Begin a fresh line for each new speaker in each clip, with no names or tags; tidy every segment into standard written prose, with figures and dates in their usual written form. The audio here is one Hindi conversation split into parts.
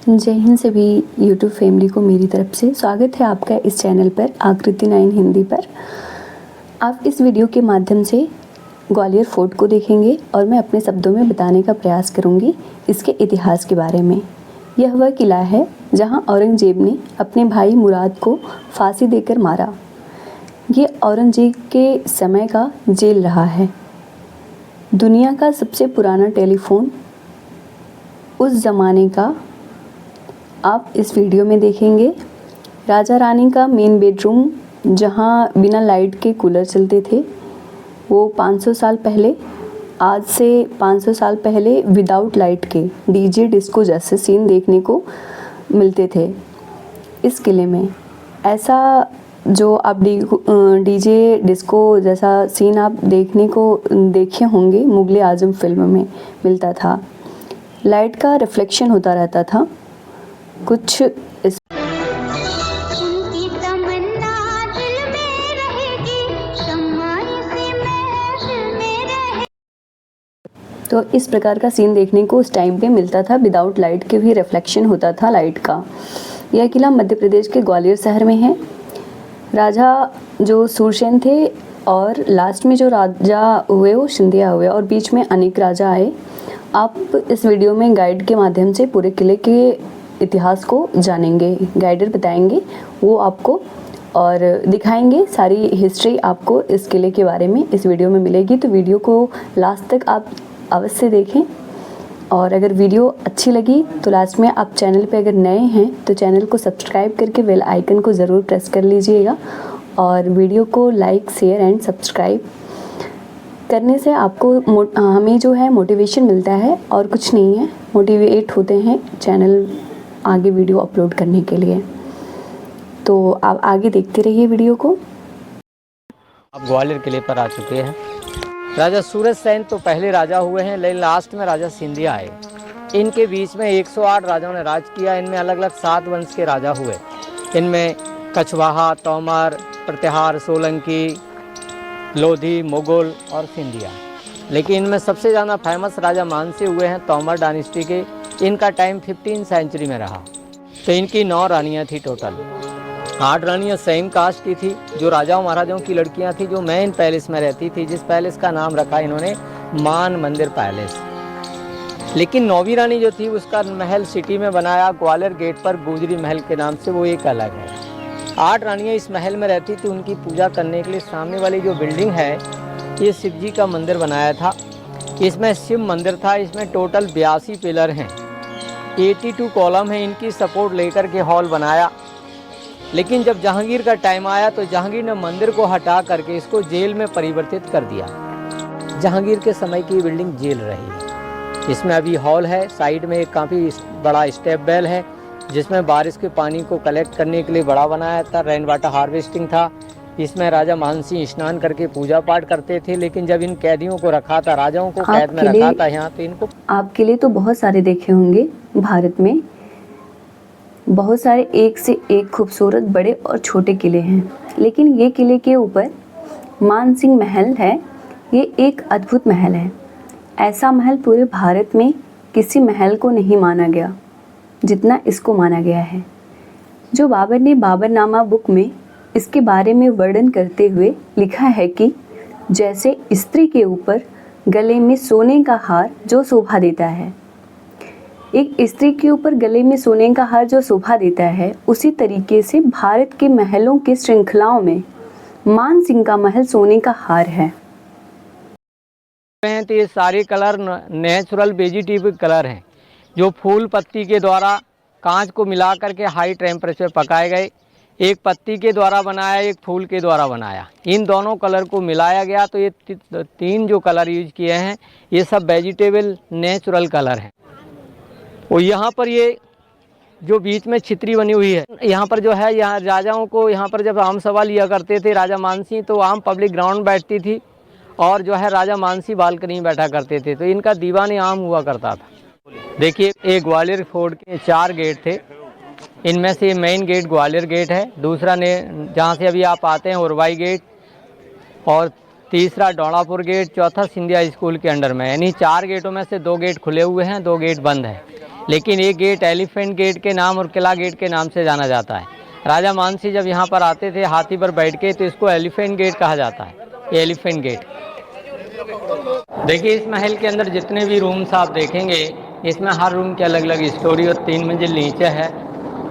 जय हिंद सभी यूट्यूब फैमिली को मेरी तरफ से स्वागत है आपका इस चैनल पर आकृति 9 हिंदी पर। आप इस वीडियो के माध्यम से ग्वालियर फोर्ट को देखेंगे और मैं अपने शब्दों में बताने का प्रयास करूंगी इसके इतिहास के बारे में। यह वह किला है जहां औरंगजेब ने अपने भाई मुराद को फांसी देकर मारा। ये औरंगजेब के समय का जेल रहा है। दुनिया का सबसे पुराना टेलीफोन उस ज़माने का आप इस वीडियो में देखेंगे। राजा रानी का मेन बेडरूम जहां बिना लाइट के कूलर चलते थे, वो 500 साल पहले, आज से 500 साल पहले विदाउट लाइट के डीजे डिस्को जैसे सीन देखने को मिलते थे इस किले में। ऐसा जो आप डीजे डिस्को जैसा सीन आप देखे होंगे मुगले आजम फिल्म में मिलता था। लाइट का रिफ्लेक्शन होता रहता था कुछ इस
उनकी तमन्ना दिल में रहेगी, शम्माई सी महफिल में रहे।
तो इस प्रकार का सीन देखने को उस टाइम पे मिलता था। विदाउट लाइट के भी रिफ्लेक्शन होता था लाइट का। यह किला मध्य प्रदेश के ग्वालियर शहर में है। राजा जो सूरसेन थे और लास्ट में जो राजा हुए वो सिंधिया हुए और बीच में अनेक राजा आए। आप इस वीडियो में गाइड के माध्यम से पूरे किले के इतिहास को जानेंगे। गाइडर बताएंगे वो आपको और दिखाएंगे सारी हिस्ट्री आपको इस किले के बारे में इस वीडियो में मिलेगी। तो वीडियो को लास्ट तक आप अवश्य देखें और अगर वीडियो अच्छी लगी तो लास्ट में आप चैनल पे अगर नए हैं तो चैनल को सब्सक्राइब करके बेल आइकन को ज़रूर प्रेस कर लीजिएगा और वीडियो को लाइक शेयर एंड सब्सक्राइब करने से आपको हमें जो है मोटिवेशन मिलता है और कुछ नहीं है, मोटिवेट होते हैं चैनल आगे वीडियो अपलोड करने के लिए। तो आप आगे देखते रहिए वीडियो को।
अब ग्वालियर किले पर आ चुके हैं। राजा सूरसेन तो पहले राजा हुए हैं, लेकिन लास्ट में राजा सिंधिया आए। इनके बीच में 108 राजाओं ने राज किया। इनमें अलग अलग 7 वंश के राजा हुए। इनमें कछवाहा, तोमर, प्रतिहार, सोलंकी, लोधी, मुगल और सिंधिया। लेकिन इनमें सबसे ज़्यादा फेमस राजा मानसी हुए हैं तोमर डायनेस्टी के। इनका टाइम 15 सेंचुरी में रहा। तो इनकी 9 रानियाँ थी टोटल। 8 रानियाँ सेम कास्ट की थी जो राजाओं महाराजाओं की लड़कियाँ थी, जो मेन पैलेस में रहती थी, जिस पैलेस का नाम रखा इन्होंने मान मंदिर पैलेस। लेकिन 9वीं रानी जो थी उसका महल सिटी में बनाया ग्वालियर गेट पर गुजरी महल के नाम से, वो एक अलग है। 8 रानियाँ इस महल में रहती थी। उनकी पूजा करने के लिए सामने वाली जो बिल्डिंग है ये शिव जी का मंदिर बनाया था। इसमें शिव मंदिर था। इसमें टोटल 82 पिलर हैं, 82 कॉलम हैं। इनकी सपोर्ट लेकर के हॉल बनाया। लेकिन जब जहांगीर का टाइम आया तो जहांगीर ने मंदिर को हटा करके इसको जेल में परिवर्तित कर दिया। जहांगीर के समय की बिल्डिंग जेल रही। इसमें अभी हॉल है। साइड में एक काफ़ी बड़ा स्टेप वेल है जिसमें बारिश के पानी को कलेक्ट करने के लिए बड़ा बनाया था। रेन वाटर हार्वेस्टिंग था। इसमें राजा मानसिंह स्नान करके पूजा पाठ करते थे। लेकिन जब इन कैदियों को रखा था, राजाओं को कैद में रखा था यहाँ, तो इनको
आप किले तो बहुत सारे देखे होंगे भारत में। बहुत सारे एक से एक खूबसूरत बड़े और छोटे किले हैं, लेकिन ये किले के ऊपर मानसिंह महल है। ये एक अद्भुत महल है। ऐसा महल पूरे भारत में किसी महल को नहीं माना गया जितना इसको माना गया है। जो बाबर ने बाबरनामा बुक में इसके बारे में वर्णन करते हुए लिखा है कि जैसे स्त्री के ऊपर गले में सोने का हार जो शोभा देता है, एक स्त्री के ऊपर गले में सोने का हार जो शोभा देता है, उसी तरीके से भारत के महलों की श्रृंखलाओं में मानसिंह का महल सोने का हार है।
तो ये सारे कलर नेचुरल वेजिटेबल कलर हैं जो फूल पत्ती के द्वारा कांच को मिला करके हाई टेम्परेचर पकाए गए। एक पत्ती के द्वारा बनाया, एक फूल के द्वारा बनाया। इन दोनों कलर को मिलाया गया तो ये 3 जो कलर यूज किए हैं ये सब वेजिटेबल नेचुरल कलर हैं। और यहाँ पर ये जो बीच में छितरी बनी हुई है, यहाँ पर जो है, यहाँ राजाओं को यहाँ पर जब आम सभा लिया करते थे राजा मानसिंह, तो आम पब्लिक ग्राउंड बैठती थी और जो है राजा मानसिंह बालकनी में बैठा करते थे। तो इनका दीवान आम हुआ करता था। देखिए, एक ग्वालियर फोर्ट के 4 गेट थे। इनमें से मेन गेट ग्वालियर गेट है, दूसरा ने जहाँ से अभी आप आते हैं उरवाई गेट, और तीसरा डोड़ापुर गेट, चौथा सिंधिया स्कूल के अंडर में। यानी 4 गेटों में से 2 गेट खुले हुए हैं, 2 गेट बंद हैं। लेकिन ये गेट एलिफेंट गेट के नाम और किला गेट के नाम से जाना जाता है। राजा मानसिंह जब यहाँ पर आते थे हाथी पर बैठ के, तो इसको एलिफेंट गेट कहा जाता है, ये एलिफेंट गेट। देखिए इस महल के अंदर जितने भी रूम्स आप देखेंगे, इसमें हर रूम की अलग अलग स्टोरी, और 3 मंजिल नीचे है।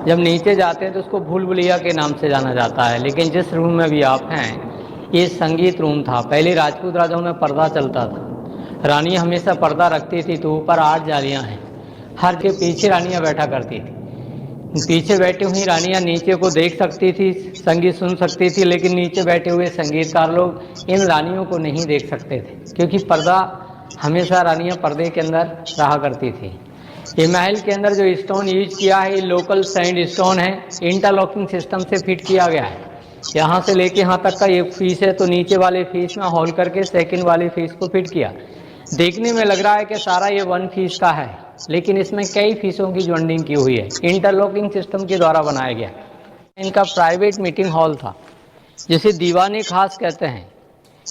जब नीचे जाते हैं तो उसको भूल भुलैया के नाम से जाना जाता है। लेकिन जिस रूम में भी आप हैं, ये संगीत रूम था। पहले राजपूत राजाओं में पर्दा चलता था, रानी हमेशा पर्दा रखती थी, तो ऊपर 8 जालियां हैं, हर के पीछे रानियां बैठा करती थी। पीछे बैठी हुई रानियां नीचे को देख सकती थी, संगीत सुन सकती थी, लेकिन नीचे बैठे हुए संगीतकार लोग इन रानियों को नहीं देख सकते थे, क्योंकि पर्दा, हमेशा रानियां पर्दे के अंदर रहा करती थी। ये महल के अंदर जो स्टोन यूज किया है, ये लोकल सैंड स्टोन है, इंटरलॉकिंग सिस्टम से फिट किया गया है। यहाँ से लेके यहाँ तक का एक फीस है, तो नीचे वाले फीस में होल करके सेकंड वाले फीस को फिट किया। देखने में लग रहा है कि सारा ये 1 फीस का है, लेकिन इसमें कई फीसों की जॉइंटिंग की हुई है, इंटरलॉकिंग सिस्टम के द्वारा बनाया गया। इनका प्राइवेट मीटिंग हॉल था, जिसे दीवाने खास कहते हैं।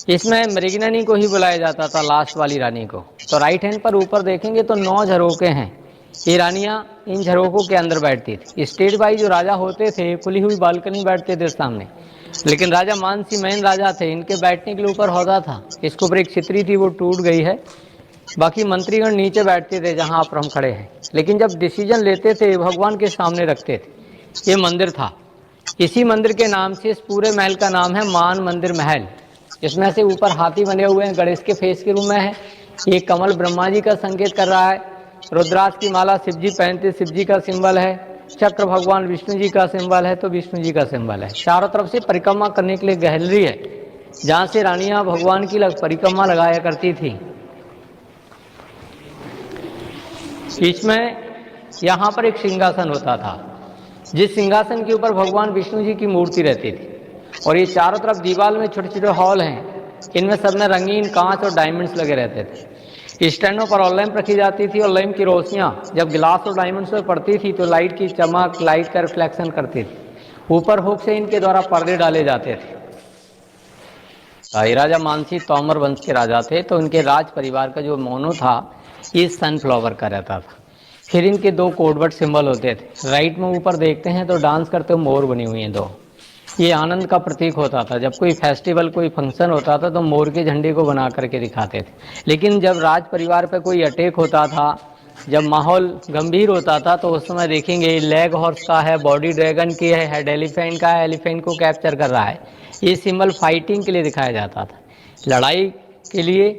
इसमें मृगननी को ही बुलाया जाता था, लास्ट वाली रानी को। तो राइट हैंड पर ऊपर देखेंगे तो 9 झरोके हैं। ये रानियां इन झरोकों के अंदर बैठती थी। स्टेट बाई जो राजा होते थे, खुली हुई बालकनी बैठते थे सामने, लेकिन राजा मानसिंह मेन राजा थे, इनके बैठने के लिए ऊपर हौदा था। इसके ऊपर एक छितरी थी, वो टूट गई है। बाकी मंत्रीगण नीचे बैठते थे जहां पर हम खड़े हैं, लेकिन जब डिसीजन लेते थे भगवान के सामने रखते थे। ये मंदिर था, इसी मंदिर के नाम से इस पूरे महल का नाम है मान मंदिर महल। इसमें से ऊपर हाथी बने हुए हैं, गणेश के फेस के रूप में है। ये कमल ब्रह्मा जी का संकेत कर रहा है, रुद्राक्ष की माला शिव जी पहनते, शिव जी का सिंबल है। चक्र भगवान विष्णु जी का सिंबल है, तो विष्णु जी का सिंबल है। चारों तरफ से परिक्रमा करने के लिए गैलरी है, जहां से रानियां भगवान की परिक्रमा लगाया करती थी। बीच में यहाँ पर एक सिंहासन होता था, जिस सिंहासन के ऊपर भगवान विष्णु जी की मूर्ति रहती थी। और ये चारों तरफ दीवार में छोटे छोटे हॉल हैं, इनमें सब में रंगीन कांच और डायमंड्स लगे रहते थे। स्टैंडों पर और लैंप रखी जाती थी, और लैंप की रोशनियाँ जब गिलास और डायमंड्स पर पड़ती थी तो लाइट की चमक, लाइट का रिफ्लेक्शन करती थी। ऊपर हुक से इनके द्वारा पर्दे डाले जाते थे। राजा मानसिंह तोमर वंश के राजा थे, तो इनके राज परिवार का जो मोनो था, ये सनफ्लावर का रहता था। फिर इनके 2 कोडवर्ड सिंबल होते थे। राइट में ऊपर देखते हैं तो डांस करते हुए मोर बनी हुई हैं 2। ये आनंद का प्रतीक होता था। जब कोई फेस्टिवल, कोई फंक्शन होता था तो मोर के झंडे को बना करके दिखाते थे। लेकिन जब राज परिवार पर कोई अटैक होता था, जब माहौल गंभीर होता था, तो उस समय देखेंगे लेग हॉर्स का है, बॉडी ड्रैगन की है, हेड एलिफेंट का है, एलिफेंट को कैप्चर कर रहा है। ये सिंबल फाइटिंग के लिए दिखाया जाता था, लड़ाई के लिए,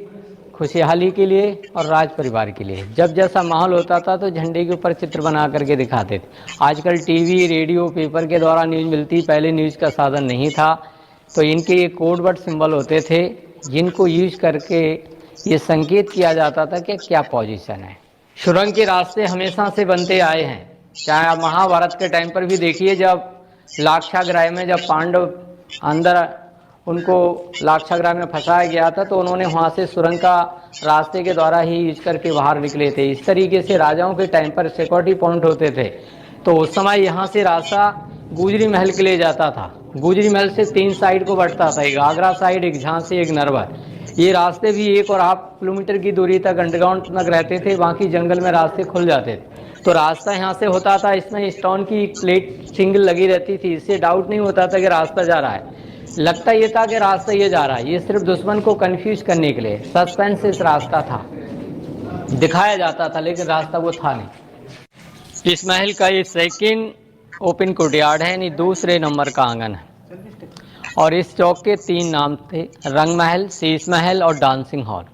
खुशहाली के लिए और राज परिवार के लिए। जब जैसा माहौल होता था तो झंडे के ऊपर चित्र बना करके दिखाते थे। आजकल टीवी, रेडियो, पेपर के द्वारा न्यूज़ मिलती, पहले न्यूज़ का साधन नहीं था, तो इनके ये कोडवर्ड सिंबल होते थे, जिनको यूज करके ये संकेत किया जाता था कि क्या पोजीशन है। सुरंग के रास्ते हमेशा से बनते आए हैं, चाहे आप महाभारत के टाइम पर भी देखिए, जब लाक्षागृह में जब पांडव अंदर उनको लाक्षागृह में फंसाया गया था, तो उन्होंने वहाँ से सुरंग का रास्ते के द्वारा ही यूज करके बाहर निकले थे। इस तरीके से राजाओं के टाइम पर सिक्योरिटी पॉइंट होते थे। तो उस समय यहाँ से रास्ता गुजरी महल के लिए जाता था। गुजरी महल से 3 साइड को बढ़ता था, एक आगरा साइड, एक झांसी, एक नरवर। ये रास्ते भी 1.5 किलोमीटर की दूरी तक अंडरग्राउंड तक रहते थे, बाकी जंगल में रास्ते खुल जाते थे। तो रास्ता यहाँ से होता था, इसमें स्टोन की प्लेट सिंगल लगी रहती थी, इससे डाउट नहीं होता था कि रास्ता जा रहा है। लगता ये था कि रास्ता ये जा रहा है। ये सिर्फ दुश्मन को कंफ्यूज करने के लिए सस्पेंस इस रास्ता था, दिखाया जाता था, लेकिन रास्ता वो था नहीं। इस महल का ये सेकंड ओपन कोर्टयार्ड है, यानी दूसरे नंबर का आंगन है। और इस चौक के 3 नाम थे, रंग महल, शीश महल और डांसिंग हॉल।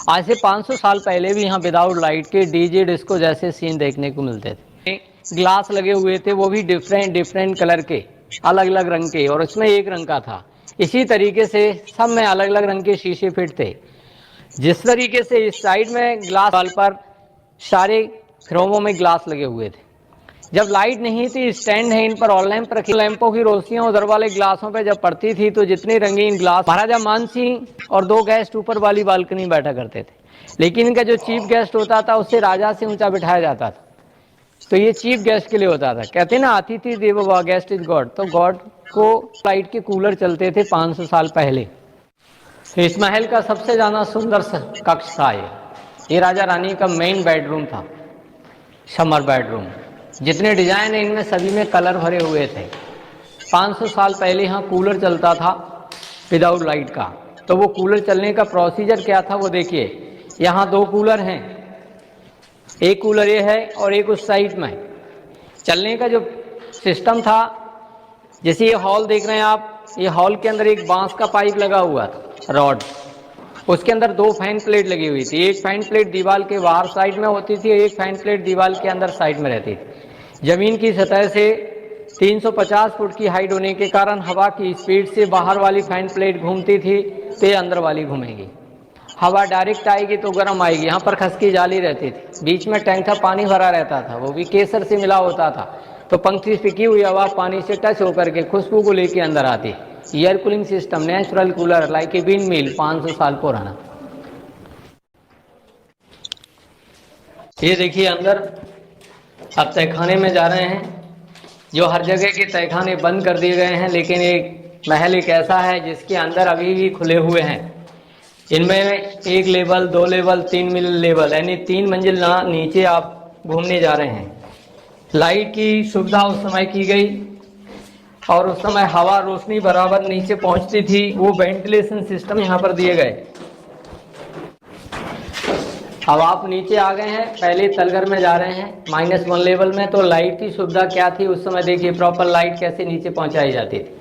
आज से 500 साल पहले भी यहाँ विदाउट लाइट के डीजे डिस्को जैसे सीन देखने को मिलते थे। ग्लास लगे हुए थे, वो भी डिफरेंट कलर के, अलग अलग रंग के, और उसमें एक रंग का था। इसी तरीके से सब में अलग अलग रंग के शीशे फिट थे। जिस तरीके से इस साइड में ग्लास वाल पर सारे रोमों में ग्लास लगे हुए थे। जब लाइट नहीं थी, स्टैंड है, इन पर ऑल लैंप रखी, लैंपों की रोशनियां उधर वाले ग्लासों पे जब पड़ती थी तो जितने रंगीन ग्लास, महाराजा मानसिंह और 2 गेस्ट ऊपर वाली बालकनी में बैठा करते थे। लेकिन इनका जो चीफ गेस्ट होता था उससे राजा से ऊंचा बिठाया जाता था, तो ये चीफ गेस्ट के लिए होता था। कहते हैं ना, अतिथि देवो भव, गेस्ट इज गॉड। तो गॉड को लाइट के कूलर चलते थे 500 साल पहले। तो इस महल का सबसे ज्यादा सुंदर कक्ष था ये राजा रानी का मेन बेडरूम था। Summer bedroom. जितने डिजाइन है इनमें सभी में कलर भरे हुए थे। 500 साल पहले यहाँ कूलर चलता था विदाउट लाइट का। तो वो कूलर चलने का प्रोसीजर क्या था वो देखिए। यहाँ 2 कूलर हैं, एक कूलर ये है और एक उस साइड में। चलने का जो सिस्टम था, जैसे ये हॉल देख रहे हैं आप, ये हॉल के अंदर एक बांस का पाइप लगा हुआ था, रॉड। उसके अंदर 2 फैन प्लेट लगी हुई थी। एक फैन प्लेट दीवार के बाहर साइड में होती थी, एक फैन प्लेट दीवार के अंदर साइड में रहती थी। जमीन की सतह से 350 फुट की हाइट होने के कारण हवा की स्पीड से बाहर वाली फैन प्लेट घूमती थी तो ये अंदर वाली घूमेगी। हवा डायरेक्ट आएगी तो गर्म आएगी। यहाँ पर खसकी जाली रहती थी, बीच में टैंक था, पानी भरा रहता था, वो भी केसर से मिला होता था। तो पंखी फिकी हुई हवा पानी से टच होकर के खुशबू को लेके अंदर आती। Air cooling system, natural cooler like a wind mill, 500 साल पुराना। ये देखिए अंदर अब तहखाने में जा रहे हैं। जो हर जगह के तहखाने बंद कर दिए गए हैं, लेकिन एक महल एक ऐसा है जिसके अंदर अभी भी खुले हुए हैं। इनमें 1 लेवल, 2 लेवल, 3 लेवल, यानी 3 मंजिल नीचे आप घूमने जा रहे हैं। लाइट की सुविधा उस समय की गई और उस समय हवा रोशनी बराबर नीचे पहुंचती थी। वो वेंटिलेशन सिस्टम यहाँ पर दिए गए। अब आप नीचे आ गए हैं, पहले तलघर में जा रहे हैं -1 लेवल में। तो लाइट की सुविधा क्या थी उस समय देखिए, प्रॉपर लाइट कैसे नीचे पहुंचाई जाती थी।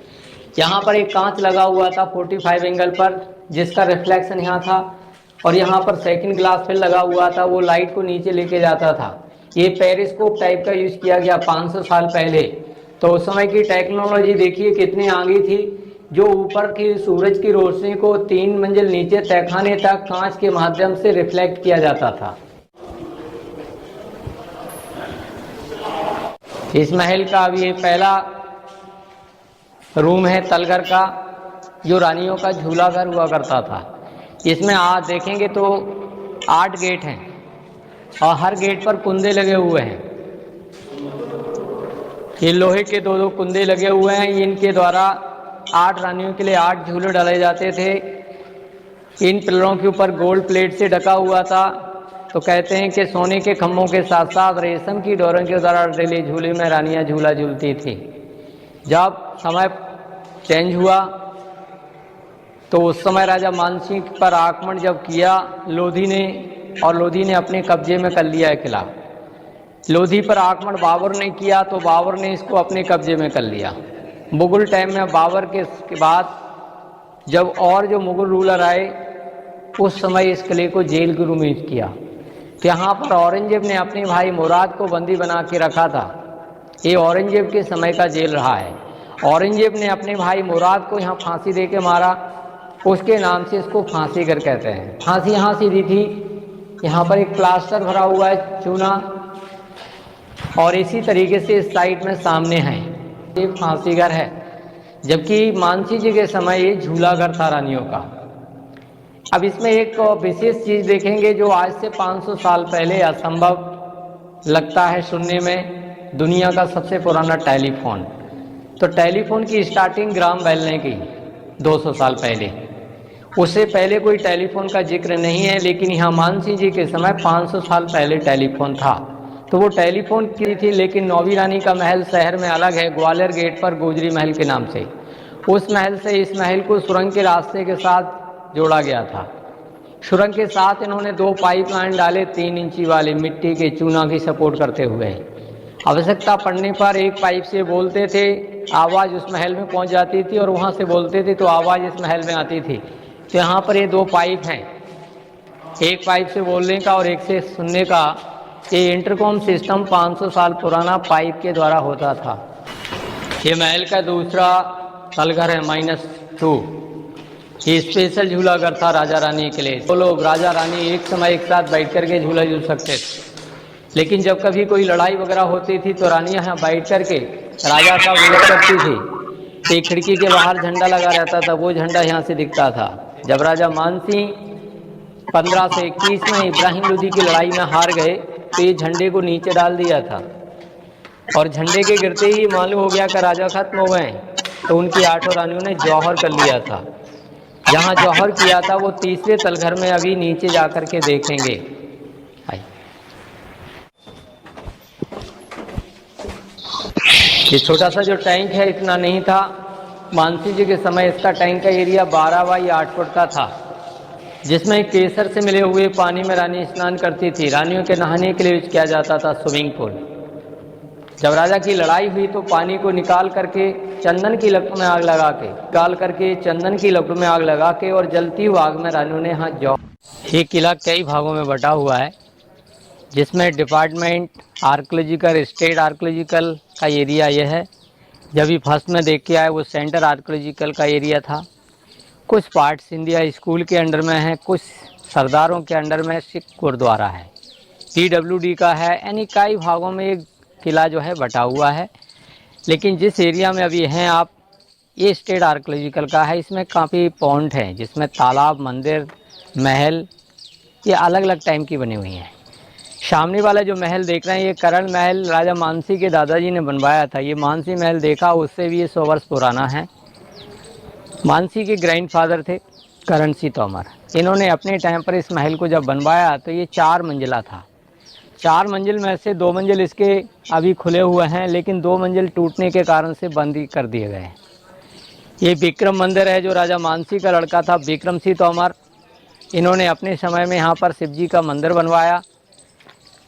यहाँ पर एक कांच लगा हुआ था 45 एंगल पर, जिसका रिफ्लेक्शन यहाँ था, और यहाँ पर सेकंड ग्लास फिर लगा हुआ था, वो लाइट को नीचे लेके जाता था। ये पेरिस्कोप टाइप का यूज किया गया 500 साल पहले। तो उस समय की टेक्नोलॉजी देखिए कितनी आगे थी, जो ऊपर की सूरज की रोशनी को 3 मंजिल नीचे तहखाने तक कांच के माध्यम से रिफ्लेक्ट किया जाता था। इस महल का अब ये पहला रूम है तलघर का, जो रानियों का झूला घर हुआ करता था। इसमें आज देखेंगे तो 8 गेट हैं और हर गेट पर कुंदे लगे हुए हैं। ये लोहे के 2-2 कुंदे लगे हुए हैं। इनके द्वारा 8 रानियों के लिए 8 झूले डाले जाते थे। इन पिलरों के ऊपर गोल्ड प्लेट से ढका हुआ था। तो कहते हैं कि सोने के खम्भों के साथ साथ रेशम की डोरों के द्वारा डले झूले में रानियां झूला झूलती थी। जब समय चेंज हुआ तो उस समय राजा मानसिंह पर आक्रमण जब किया लोधी ने, और लोधी ने अपने कब्जे में कर लिया है किला। लोधी पर आक्रमण बाबर ने किया तो बाबर ने इसको अपने कब्जे में कर लिया। मुगल टाइम में बाबर के बाद जब और जो मुगल रूलर आए उस समय इस किले को जेल के रूप में यूज किया। तो यहाँ पर औरंगजेब ने अपने भाई मुराद को बंदी बना के रखा था। ये औरंगजेब के समय का जेल रहा है। औरंगजेब ने अपने भाई मुराद को यहाँ फांसी दे के मारा, उसके नाम से इसको फांसी घर कहते हैं। फांसी यहाँ सीधी थी। यहाँ पर एक प्लास्टर भरा हुआ है चूना, और इसी तरीके से इस साइड में सामने है ये फांसी घर है। जबकि मानसिंह जी के समय ये झूला घर था रानियों का। अब इसमें एक विशेष चीज देखेंगे जो आज से 500 साल पहले असंभव लगता है सुनने में, दुनिया का सबसे पुराना टेलीफोन। तो टेलीफोन की स्टार्टिंग ग्राम बेल ने की 200 साल पहले। उससे पहले कोई टेलीफोन का जिक्र नहीं है, लेकिन यहाँ मानसिंह जी के समय 500 साल पहले टेलीफोन था। तो वो टेलीफोन की थी, लेकिन नौवीं रानी का महल शहर में अलग है, ग्वालियर गेट पर गोजरी महल के नाम से। उस महल से इस महल को सुरंग के रास्ते के साथ जोड़ा गया था। सुरंग के साथ इन्होंने 2 पाइपलाइन डाले 3 इंची वाले, मिट्टी के चूना की सपोर्ट करते हुए। आवश्यकता पड़ने पर एक पाइप से बोलते थे, आवाज़ उस महल में पहुंच जाती थी, और वहां से बोलते थे तो आवाज़ इस महल में आती थी। तो यहाँ पर ये 2 पाइप हैं, एक पाइप से बोलने का और एक से सुनने का। ये इंटरकॉम सिस्टम 500 साल पुराना पाइप के द्वारा होता था। ये महल का दूसरा तलघर है -2। ये स्पेशल झूला घर था राजा रानी के लिए। 2 लोग राजा रानी एक समय एक साथ बैठ करके झूला झूल सकते थे। लेकिन जब कभी कोई लड़ाई वगैरह होती थी तो रानियां यहाँ बैठ करके राजा साहब विरोध करती थी। एक खिड़की के बाहर झंडा लगा रहता था, वो झंडा यहाँ से दिखता था। जब राजा मानसिंह 1521 में इब्राहिम लोधी की लड़ाई में हार गए तो ये झंडे को नीचे डाल दिया था, और झंडे के गिरते ही मालूम हो गया कि राजा खत्म हो गए। तो उनकी 8 रानियों ने जौहर कर लिया था। जहाँ जौहर किया था वो तीसरे तलघर में अभी नीचे जा कर के देखेंगे। ये छोटा सा जो टैंक है इतना नहीं था। मानसी जी के समय इसका टैंक का एरिया 12 बाई 8 फुट का था, जिसमें केसर से मिले हुए पानी में रानी स्नान करती थी। रानियों के नहाने के लिए यूज किया जाता था स्विमिंग पूल। जब राजा की लड़ाई हुई तो पानी को निकाल करके चंदन की लकड़ में आग लगा के और जलती हुई आग में रानियों ने हाथ जौ। ये किला कई भागों में बटा हुआ है, जिसमें डिपार्टमेंट आर्कियोलॉजिकल, स्टेट आर्कियोलॉजिकल का एरिया यह है। जब भी फर्स्ट में देख के आए वो सेंटर आर्कियोलॉजिकल का एरिया था। कुछ पार्ट सिंधिया स्कूल के अंडर में है, कुछ सरदारों के अंडर में सिख गुरुद्वारा है, PWD का है, यानी कई भागों में एक किला जो है बटा हुआ है। लेकिन जिस एरिया में अभी हैं आप, ये स्टेट आर्कियोलॉजिकल का है। इसमें काफ़ी पॉइंट हैं, जिसमें तालाब, मंदिर, महल ये अलग अलग टाइम की बनी हुई हैं। सामने वाला जो महल देख रहे हैं ये करण महल राजा मानसी के दादाजी ने बनवाया था। ये मानसी महल देखा उससे भी ये 100 वर्ष पुराना है। मानसी के ग्रैंडफादर थे करण सिंह तोमर। इन्होंने अपने टाइम पर इस महल को जब बनवाया तो ये 4 मंजिला था। 4 मंजिल में से 2 मंजिल इसके अभी खुले हुए हैं, लेकिन 2 मंजिल टूटने के कारण से बंद ही कर दिए गए। ये विक्रम मंदिर है, जो राजा मानसी का लड़का था विक्रम सिंह तोमर। इन्होंने अपने समय में यहाँ पर शिव जी का मंदिर बनवाया।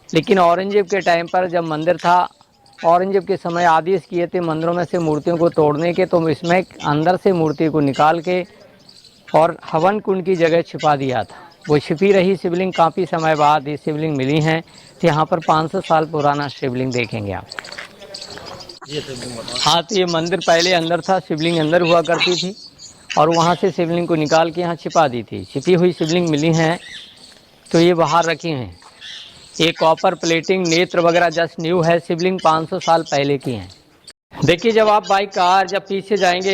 लेकिन औरंगजेब के टाइम पर जब मंदिर था, औरंगजेब के समय आदेश किए थे मंदिरों में से मूर्तियों को तोड़ने के, तो इसमें अंदर से मूर्ति को निकाल के और हवन कुंड की जगह छिपा दिया था। वो छिपी रही शिवलिंग, काफ़ी समय बाद ये शिवलिंग मिली हैं। तो यहाँ पर 500 साल पुराना शिवलिंग देखेंगे आप। हाँ, तो ये मंदिर पहले अंदर था, शिवलिंग अंदर हुआ करती थी और वहाँ से शिवलिंग को निकाल के यहाँ छिपा दी थी। छिपी हुई शिवलिंग मिली हैं तो ये बाहर रखी हैं। ये कॉपर प्लेटिंग, नेत्र वगैरह जस्ट न्यू है। शिवलिंग 500 साल पहले की हैं। देखिए, जब आप बाई कार जब पीछे जाएंगे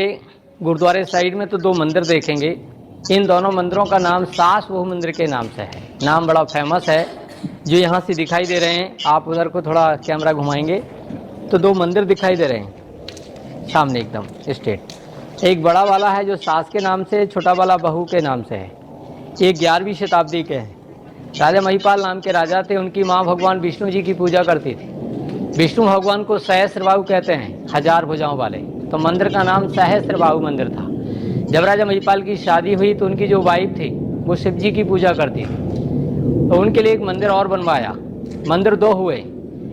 गुरुद्वारे साइड में तो 2 मंदिर देखेंगे। इन दोनों मंदिरों का नाम सास बहु मंदिर के नाम से है। नाम बड़ा फेमस है, जो यहाँ से दिखाई दे रहे हैं। आप उधर को थोड़ा कैमरा घुमाएंगे तो 2 मंदिर दिखाई दे रहे हैं सामने एकदम स्ट्रेट। एक बड़ा वाला है जो सास के नाम से, छोटा वाला बहू के नाम से है। ये 11वीं शताब्दी के हैं। राजा महिपाल नाम के राजा थे, उनकी माँ भगवान विष्णु जी की पूजा करती थी। विष्णु भगवान को सहस्त्रबाहु कहते हैं, 1000 भुजाओं वाले, तो मंदिर का नाम सहस्त्रबाहु मंदिर था। जब राजा महिपाल की शादी हुई तो उनकी जो वाइफ थी वो शिव जी की पूजा करती थी, तो उनके लिए एक मंदिर और बनवाया। मंदिर 2 हुए,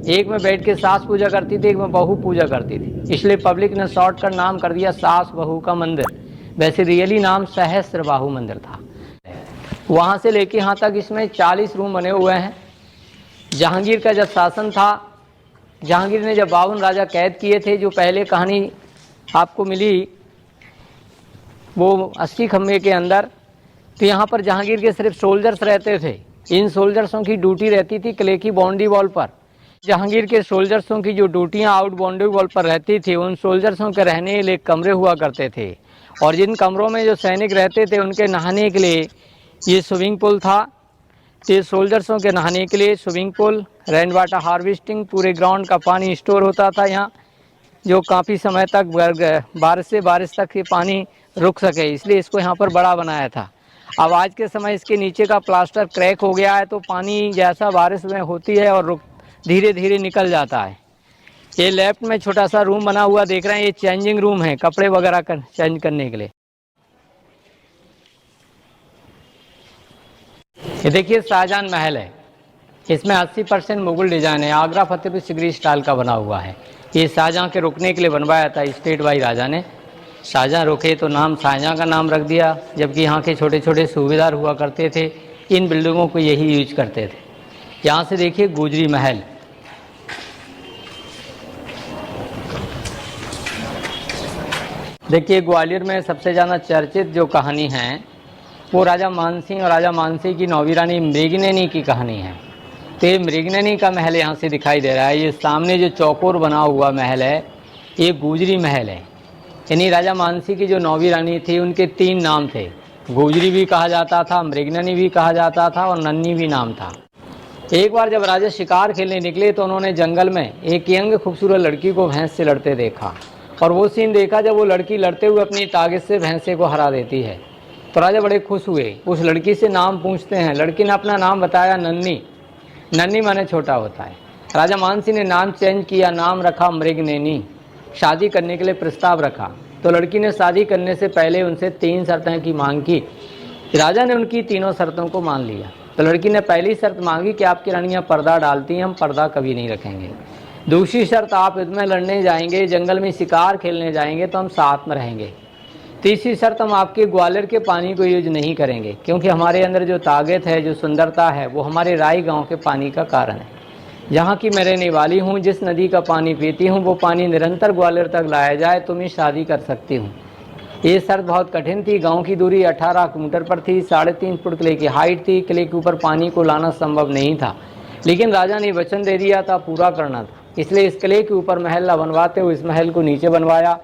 एक में बैठ के सास पूजा करती थी, एक में बहू पूजा करती थी। इसलिए पब्लिक ने शॉर्टकट नाम कर दिया सास बहू का मंदिर। वैसे रियली नाम सहस्त्रबाहु मंदिर था। वहाँ से लेके यहाँ तक इसमें 40 रूम बने हुए हैं। जहांगीर का जब शासन था, जहांगीर ने जब 52 राजा कैद किए थे, जो पहले कहानी आपको मिली वो 80 खम्भे के अंदर, तो यहाँ पर जहांगीर के सिर्फ सोल्जर्स रहते थे। इन सोल्जर्सों की ड्यूटी रहती थी किले की बाउंड्री वॉल पर। जहांगीर के सोल्जर्सों की जो ड्यूटियाँ आउट बाउंड्री वॉल पर रहती थी, उन सोल्जर्सों के रहने के लिए कमरे हुआ करते थे, और जिन कमरों में जो सैनिक रहते थे उनके नहाने के लिए ये स्विमिंग पूल था। तो सोल्जर्सों के नहाने के लिए swimming pool, rain water harvesting, पूरे ग्राउंड का पानी स्टोर होता था यहाँ, जो काफ़ी समय तक बारिश से बारिश तक ये पानी रुक सके, इसलिए इसको यहाँ पर बड़ा बनाया था। अब आज के समय इसके नीचे का प्लास्टर क्रैक हो गया है, तो पानी जैसा बारिश में होती है और धीरे धीरे निकल जाता है। ये लेफ्ट में छोटा सा रूम बना हुआ देख रहे हैं, ये चेंजिंग रूम है, कपड़े वगैरह चेंज करने के लिए। ये देखिए शाहजहां महल है, इसमें 80% मुगल डिजाइन है, आगरा फतेहपुर सिकरी स्टाइल का बना हुआ है। ये शाहजहां के रुकने के लिए बनवाया था स्टेट बाई राजा ने। शाहजहां रुके तो नाम शाहजहां का नाम रख दिया, जबकि यहाँ के छोटे छोटे सूबेदार हुआ करते थे, इन बिल्डिंगों को यही यूज करते थे। यहाँ से देखिए गुजरी महल, देखिए ग्वालियर में सबसे ज़्यादा चर्चित जो कहानी है वो राजा मानसिंह और राजा मानसिंह की 9वीं रानी मृगनयनी की कहानी है। तो ये मृगनयनी का महल यहाँ से दिखाई दे रहा है। ये सामने जो चौकोर बना हुआ महल है ये गुजरी महल है। यानी राजा मानसिंह की जो 9वीं रानी थी उनके 3 नाम थे, गुजरी भी कहा जाता था, मृगनयनी भी कहा जाता था और नन्नी भी नाम था। एक बार जब राजा शिकार खेलने निकले तो उन्होंने जंगल में एक यंग खूबसूरत लड़की को भैंस से लड़ते देखा, और वो सीन देखा जब वो लड़की लड़ते हुए अपनी ताकत से भैंसे को हरा देती है। तो राजा बड़े खुश हुए, उस लड़की से नाम पूछते हैं। लड़की ने अपना नाम बताया नन्नी, नन्नी माने छोटा होता है। राजा मानसिंह ने नाम चेंज किया, नाम रखा मृगनयनी। शादी करने के लिए प्रस्ताव रखा। तो लड़की ने शादी करने से पहले उनसे 3 शर्तें की मांग की। राजा ने उनकी तीनों शर्तों को मान लिया। तो लड़की ने पहली शर्त मांगी कि आपकी रानियाँ पर्दा डालती हैं, हम पर्दा कभी नहीं रखेंगे। दूसरी शर्त, आप युद्ध में लड़ने जाएंगे, जंगल में शिकार खेलने जाएंगे तो हम साथ में रहेंगे। तीसरी शर्त, हम आपके ग्वालियर के पानी को यूज नहीं करेंगे, क्योंकि हमारे अंदर जो ताकत है, जो सुंदरता है, वो हमारे राई गांव के पानी का कारण है। यहाँ की मैं रहने वाली हूँ, जिस नदी का पानी पीती हूँ वो पानी निरंतर ग्वालियर तक लाया जाए तो मैं शादी कर सकती हूँ। ये शर्त बहुत कठिन थी। गांव की दूरी 18 किलोमीटर पर थी, 3.5 फुट किले की हाइट थी। किले के ऊपर पानी को लाना संभव नहीं था, लेकिन राजा ने वचन दे दिया था, पूरा करना था। इसलिए इस किले के ऊपर महल न बनवाते हुए इस महल को नीचे बनवाया।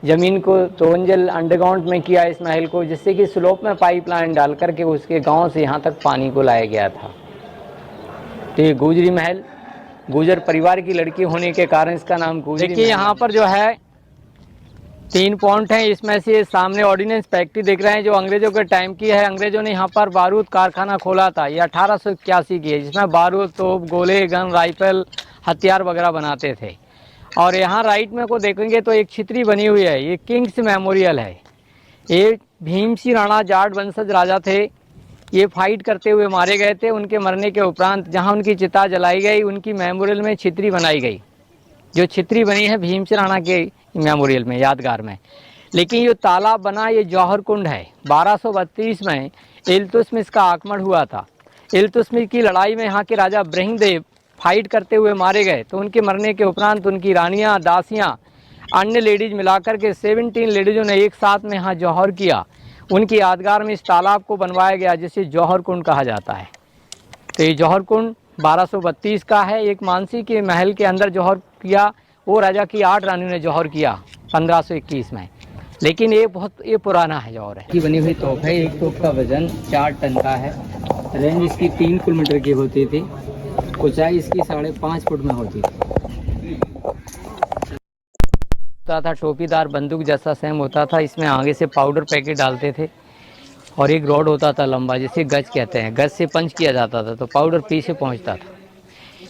ज़मीन को 2 मंजिल अंडरग्राउंड में किया इस महल को, जिससे कि स्लोप में पाइपलाइन डाल करके उसके गांव से यहाँ तक पानी को लाया गया था। तो ये गुजरी महल, गुजर परिवार की लड़की होने के कारण इसका नाम गुजरी। देखिए यहाँ पर जो है 3 पॉइंट हैं, इसमें से सामने ऑर्डिनेंस फैक्ट्री देख रहे हैं जो अंग्रेजों के टाइम की है। अंग्रेजों ने यहाँ पर बारूद कारखाना खोला था, ये 1881 की है, जिसमें बारूद, तोप, गोले, गन, राइफल, हथियार वगैरह बनाते थे। और यहाँ राइट में को देखेंगे तो एक छितरी बनी हुई है, ये किंग्स मेमोरियल है। ये भीम सिंह राणा जाट वंशज राजा थे, ये फाइट करते हुए मारे गए थे। उनके मरने के उपरांत जहाँ उनकी चिता जलाई गई, उनकी मेमोरियल में छितरी बनाई गई, जो छितरी बनी है भीम सिंह राणा के मेमोरियल में, यादगार में। लेकिन ये तालाब बना, ये जौहर कुंड है। 1232 में इल्तुतमिश का आक्रमण हुआ था। इल्तुतमिश की लड़ाई में यहाँ के राजा ब्रह्मदेव फाइट करते हुए मारे गए, तो उनके मरने के उपरांत उनकी रानियाँ, दासियाँ, अन्य लेडीज मिलाकर के 17 लेडीज़ों ने एक साथ में यहाँ जौहर किया। उनकी यादगार में इस तालाब को बनवाया गया, जिसे जौहर कुंड कहा जाता है। तो ये जौहर कुंड 1232 का है। एक मानसी के महल के अंदर जौहर किया, वो राजा की 8 रानियों ने जौहर किया 1521 में। लेकिन ये पुराना है जौहर है। की बनी हुई तोप है, एक तोप का वजन 4 टन का है। रेंज इसकी 3 किलोमीटर की होती थी, ऊंचाई इसकी 5.5 फुट में होती थी। था टोपीदार बंदूक जैसा सेम होता था। इसमें आगे से पाउडर पैकेट डालते थे और एक रॉड होता था लंबा, जिसे गज कहते हैं। गज से पंच किया जाता था तो पाउडर पीछे पहुंचता था।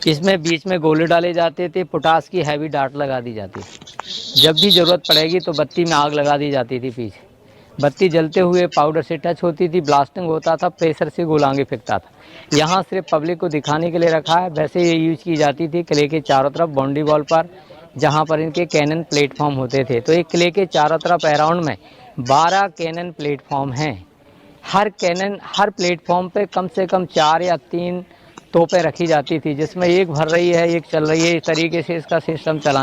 इसमें बीच में गोले डाले जाते थे, पोटास की हैवी डार्ट लगा दी जाती थी। जब भी ज़रूरत पड़ेगी तो बत्ती में आग लगा दी जाती थी पीछे। बत्ती जलते हुए पाउडर से टच होती थी, ब्लास्टिंग होता था, प्रेशर से गोला आगे फेंकता था। यहाँ सिर्फ पब्लिक को दिखाने के लिए रखा है। वैसे ये यूज की जाती थी किले के चारों तरफ बाउंड्री वॉल पर, जहाँ पर इनके कैनन प्लेटफॉर्म होते थे। तो एक किले के चारों तरफ अराउंड में 12 कैनन प्लेटफॉर्म हैं। हर प्लेटफॉर्म पे कम से कम 4 या 3 तोपें रखी जाती थी, जिसमें एक भर रही है, एक चल रही है। इस तरीके से इसका सिस्टम चला।